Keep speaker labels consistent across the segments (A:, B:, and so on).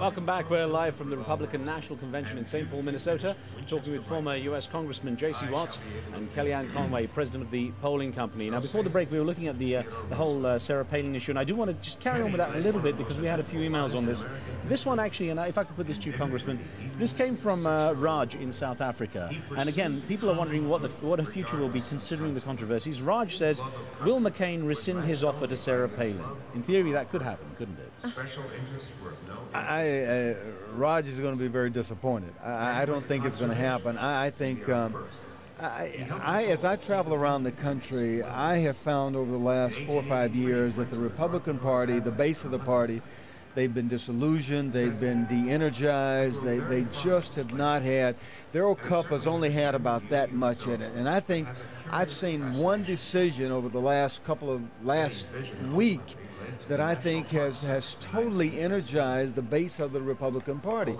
A: Welcome back. We're live from the Republican National Convention in St. Paul, Minnesota, talking with former U.S. Congressman J.C. Watts and Kelly Ann Conway, president of the polling company. Now, before the break, we were looking at the whole Sarah Palin issue, and I do want to just carry on with that a little bit because we had a few emails on this. This one actually, and if I could put this to you, Congressman, this came from Raj in South Africa. And again, people are wondering what her future will be considering the controversies. Raj says, will McCain rescind his offer to Sarah Palin? In theory, that could happen, couldn't it?
B: Special interest work.
C: Raj is going to be very disappointed. I don't think it's going to happen. I think, as I travel around the country, I have found over the last 4 or 5 years that the Republican Party, the base of the party, they've been disillusioned, they've been de-energized, they just have not had, their old cup has only had about that much in it. And I think I've seen one decision over the last week that I think has totally energized the base of the Republican Party.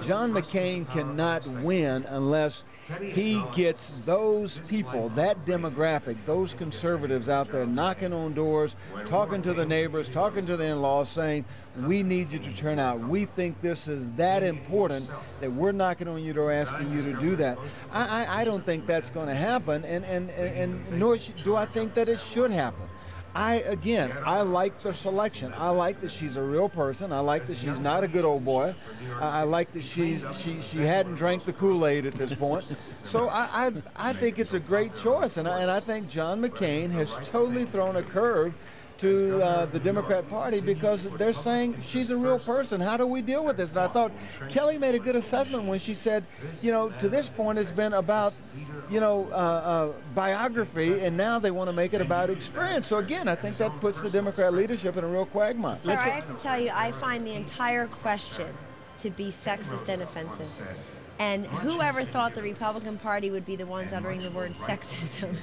C: John McCain cannot win unless he gets those people, that demographic, those conservatives out there knocking on doors, talking to the neighbors, talking to the in-laws, saying, we need you to turn out. We think this is that important that we're knocking on your door asking you to do that. I don't think that's going to happen, and nor do I think that it should happen. I like the selection. I like that she's a real person. I like that she's not a good old boy. I like that she hadn't drank the Kool-Aid at this point. So I think it's a great choice, and I think John McCain has totally thrown a curve to the Democrat Party because they're saying she's a real person. How do we deal with this? And I thought Kelly made a good assessment when she said, you know, to this point it's been about, you know, biography, and now they want to make it about experience. So again, I think that puts the Democrat leadership in a real quagmire.
D: Sir, I have to tell you, I find the entire question to be sexist and offensive. And whoever thought the Republican Party would be the ones uttering the word sexism?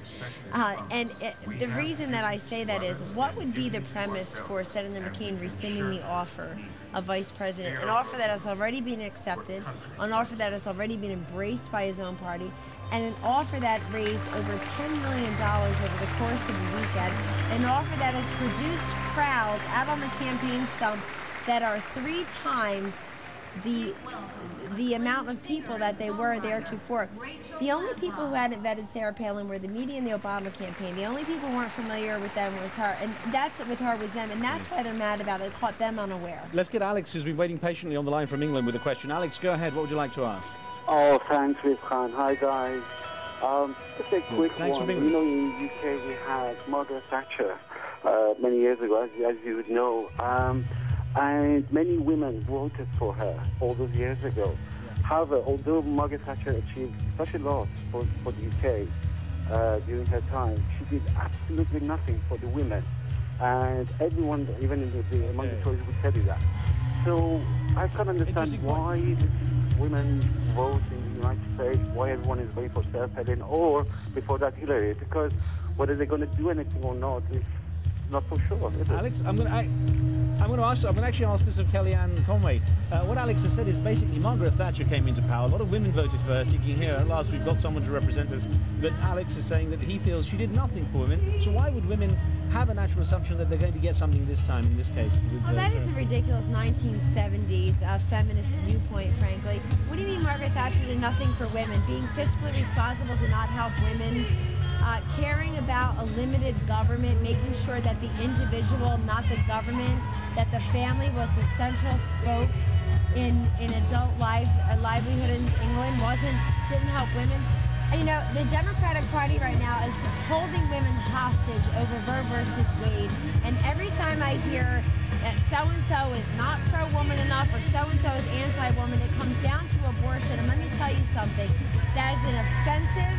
D: The reason that I say that is, what would be the premise for Senator McCain rescinding the offer of Vice President, an offer that has already been accepted, an offer that has already been embraced by his own party, and an offer that raised over $10 million over the course of a weekend, an offer that has produced crowds out on the campaign stump that are 3 times the amount of people that they were theretofore. The only people who hadn't vetted Sarah Palin were the media and the Obama campaign. The only people who weren't familiar with them was her, and that's with her was them, and that's why they're mad about it. It caught them unaware.
A: Let's get Alex, who's been waiting patiently on the line from England with a question. Alex, go ahead. What would you like to ask?
E: Oh, thanks, Khan. Hi, guys. Just a quick
A: Thanks
E: one.
A: For being with us.
E: You know, in the UK we had Margaret Thatcher many years ago, as you would know. And many women voted for her all those years ago. Yeah. However, although Margaret Thatcher achieved such a lot for the UK during her time, she did absolutely nothing for the women. And everyone, even among the Tories, would tell you that. So I can't understand why women vote in the United States, why everyone is voting for Sarah Palin or before that Hillary, because whether they're going to do anything or not is not for sure, is it?
A: Alex, I'm going to actually ask this of Kelly Ann Conway. What Alex has said is basically Margaret Thatcher came into power. A lot of women voted for her. You can hear at last we've got someone to represent us. But Alex is saying that he feels she did nothing for women. So why would women have a natural assumption that they're going to get something this time in this case?
D: Well, that is a ridiculous 1970s feminist viewpoint, frankly. What do you mean Margaret Thatcher did nothing for women? Being fiscally responsible did not help women. Caring about a limited government, making sure that the individual, not the government, that the family was the central spoke in adult life, livelihood in England didn't help women. And, you know, the Democratic Party right now is holding women hostage over Roe versus Wade. And every time I hear that so-and-so is not pro-woman enough or so-and-so is anti-woman, it comes down to abortion. And let me tell you something, that is an offensive,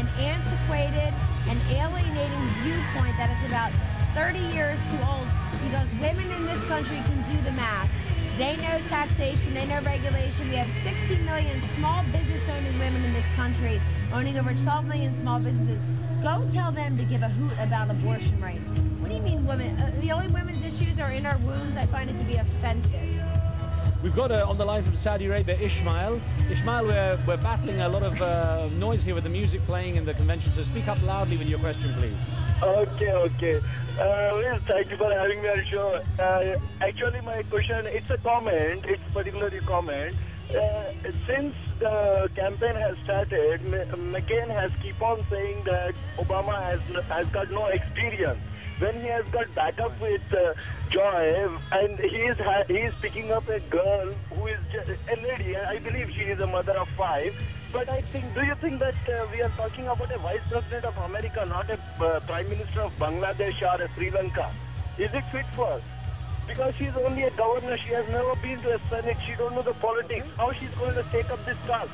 D: an antiquated, and alienating viewpoint that is about 30 years too old, because women in this country can do the math. They know taxation, they know regulation. We have 60 million small business owning women in this country, owning over 12 million small businesses. Go tell them to give a hoot about abortion rights. What do you mean women? The only women's issues are in our wombs. I find it to be offensive.
A: We've got on the line from Saudi Arabia, Ismail. Ismail, we're battling a lot of noise here with the music playing in the convention, so speak up loudly with your question, please.
B: Okay. Well, thank you for having me on the show. Actually, my question, it's a comment, it's particularly a comment. Since the campaign has started, McCain has keep on saying that Obama has got no experience. When he has got backup with Joy, and he is picking up a girl who is just a lady. I believe she is a mother of 5. But do you think that we are talking about a vice president of America, not a prime minister of Bangladesh or a Sri Lanka? Is it fit for us? Because she's only a governor, she has never been to a Senate, she don't know the politics. How she's going to take up this task?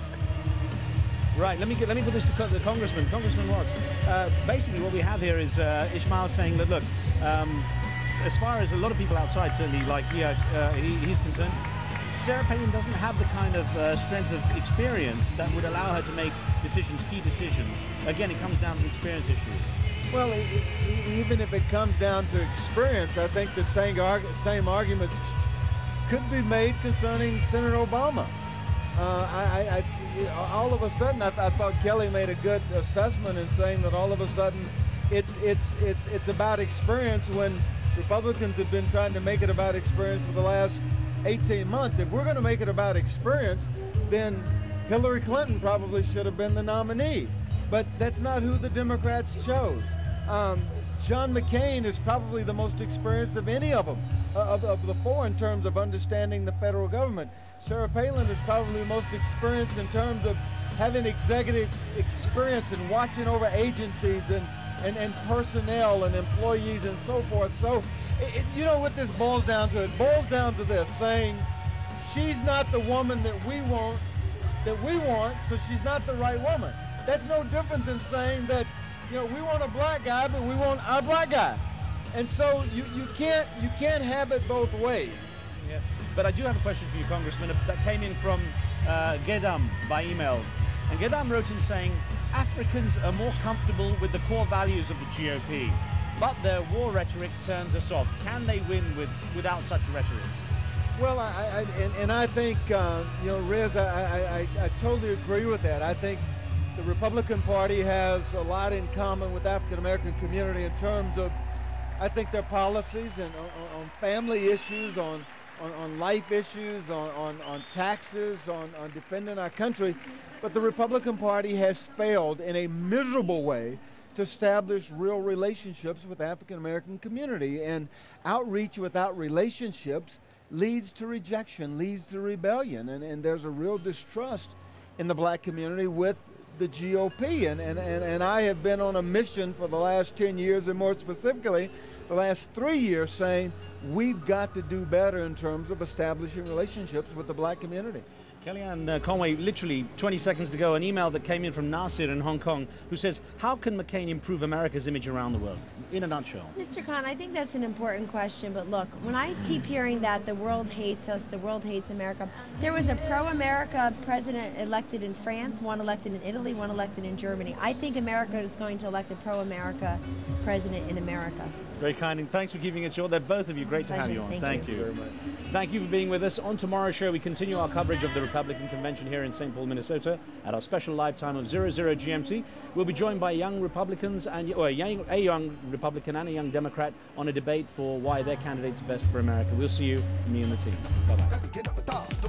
A: Right, let me put this to the Congressman. Congressman Watts. Basically what we have here is Ismail saying that, look, as far as a lot of people outside, certainly like he's concerned, Sarah Palin doesn't have the kind of strength of experience that would allow her to make decisions, key decisions. Again, it comes down to experience issues.
C: Well, even if it comes down to experience, I think the same arguments could be made concerning Senator Obama. All of a sudden, I thought Kelly made a good assessment in saying that all of a sudden it's about experience when Republicans have been trying to make it about experience for the last 18 months. If we're going to make it about experience, then Hillary Clinton probably should have been the nominee. But that's not who the Democrats chose. John McCain is probably the most experienced of any of them, of the 4 in terms of understanding the federal government. Sarah Palin is probably the most experienced in terms of having executive experience and watching over agencies and personnel and employees and so forth. So, you know what this boils down to? It boils down to this, saying she's not the woman that we want, so she's not the right woman. That's no different than saying that, you know, we want a black guy, but we want our black guy. And so you can't have it both ways.
A: Yeah. But I do have a question for you, Congressman, that came in from Gedam by email. And Gedam wrote in saying, Africans are more comfortable with the core values of the GOP, but their war rhetoric turns us off. Can they win without such rhetoric?
C: Well, I think, you know, Riz, I totally agree with that. I think the Republican Party has a lot in common with the African American community in terms of, I think, their policies and on family issues, on life issues, on taxes, on defending our country. But the Republican Party has failed in a miserable way to establish real relationships with the African American community. And outreach without relationships leads to rejection, leads to rebellion. And there's a real distrust in the black community with the GOP. And I have been on a mission for the last 10 years, and more specifically, the last 3 years, saying we've got to do better in terms of establishing relationships with the black community.
A: Kelly Ann Conway, literally 20 seconds to go, an email that came in from Nasir in Hong Kong, who says, how can McCain improve America's image around the world? In a nutshell.
D: Mr. Khan, I think that's an important question, but look, when I keep hearing that the world hates us, the world hates America, there was a pro-America president elected in France, one elected in Italy, one elected in Germany. I think America is going to elect a pro-America president in America.
A: Very kind, and thanks for keeping it short. They're both of you. Great to have you on. Thank you very much. Thank you for being with us. On tomorrow's show, we continue our coverage of the Republican Convention here in St. Paul, Minnesota, at our special live time of 00 GMT. We'll be joined by young Republicans and a young Republican and a young Democrat on a debate for why their candidate's best for America. We'll see you, me and the team. Bye-bye.